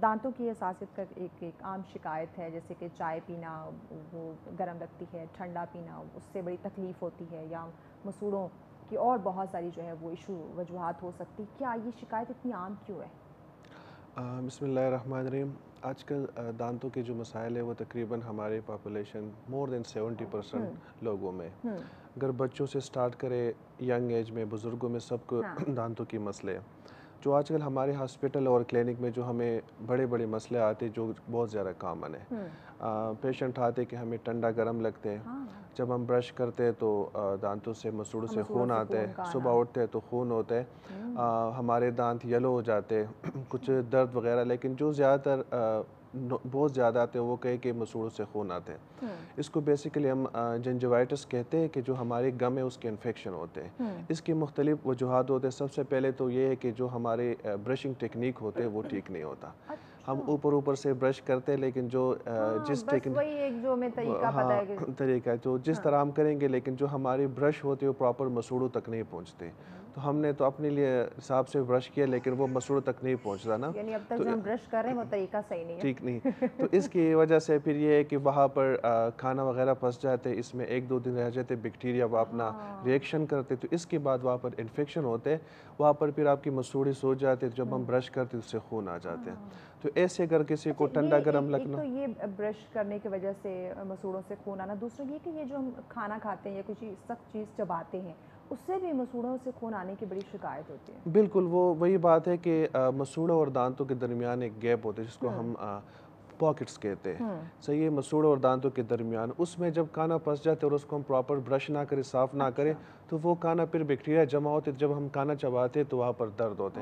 دانتوں کی حساسیت کا ایک عام شکایت ہے، جیسے کہ چائے پینا وہ گرم لگتی ہے، ٹھنڈا پینا اس سے بڑی تکلیف ہوتی ہے، یا مسوڑوں کی اور بہت ساری جو ہے وہ ایشو وجوہات ہو سکتی. کیا یہ شکایت اتنی عام کیوں ہے؟ بسم اللہ الرحمن الرحیم. آج کل دانتوں کے جو مسائل ہیں وہ تقریباً ہمارے پاپولیشن مور دین 70% لوگوں میں، اگر بچوں سے سٹارٹ کرے ینگ ایج میں، بزرگوں میں، سب کو دانتوں کی مسئلے ہیں. جو آج کل ہمارے ہاسپٹل اور کلینک میں جو ہمیں بڑے بڑے مسئلے آتے جو بہت زیادہ کامن ہے. پیشنٹ آتے کہ ہمیں ٹھنڈا گرم لگتے ہیں، جب ہم برش کرتے ہیں تو دانتوں سے مسوڑوں سے خون آتے ہیں، صبح اٹھتے ہیں تو خون ہوتا ہے، ہمارے دانت یلو ہو جاتے ہیں، کچھ درد وغیرہ. لیکن جو زیادہ تر بہت زیادہ آتے ہیں وہ کہے کہ مسوڑوں سے خون آتے ہیں. اس کو بیسیکلی ہم جنجوائٹس کہتے ہیں کہ جو ہمارے گم ہے اس کے انفیکشن ہوتے ہیں. اس کی مختلف وجوہات ہوتے ہیں. سب سے پہلے تو یہ ہے کہ جو ہمارے برشنگ ٹیکنیک ہوتے ہیں وہ ٹھیک نہیں ہوتا. ہم اوپر سے برش کرتے ہیں، لیکن جو جس طریقہ ہے جو جس طرح ہم کریں گے، لیکن جو ہماری برش ہوتی ہے وہ پراپر مسوڑوں تک نہیں پہنچتے. تو ہم نے تو اپنے لیے حساب سے برش کیا، لیکن وہ مسوڑوں تک نہیں پہنچتا نا، یعنی اب تک جو ہم برش کر رہے ہیں وہ طریقہ صحیح نہیں ہے، ٹھیک نہیں. تو اس کی وجہ سے پھر یہ ہے کہ وہاں پر کھانا وغیرہ پھنس جاتے، اس میں 1-2 دن رہ جاتے، بیکٹیریا وہ اپنا ریئیکشن کرتے، تو اس کے بعد وہاں پر انفیکشن ہوتے، وہاں پر پھر آپ کی مسوڑی سو جاتے، جب ہم برش کرتے اس سے خون آ جاتے ہیں. تو ایسے اگر کسی کو ٹھنڈا گرم لگنا، ایک تو یہ برش کرنے کی وجہ سے مسوڑوں سے خون آنا، دوسرا یہ کہ یہ جو ہم کھانا کھاتے ہیں یا کچھ سخت چیز چباتے ہیں اس سے بھی مسوڑوں سے خون آنے کی بڑی شکایت ہوتی ہے. بالکل وہی بات ہے کہ مسوڑوں اور دانتوں کے درمیان ایک گیپ ہوتا ہے جس کو ہم پاکٹس کہتے ہیں. صحیح ہے، مسوڑوں اور دانتوں کے درمیان، اس میں جب کھانا پھنس جاتے اور اس کو ہم پراپر برش نہ کریں، صاف نہ کریں، تو وہ کھانا پھر بیکٹیریا جمع ہوتے، جب ہم کھانا چباتے تو وہاں پر درد ہوتے ہیں.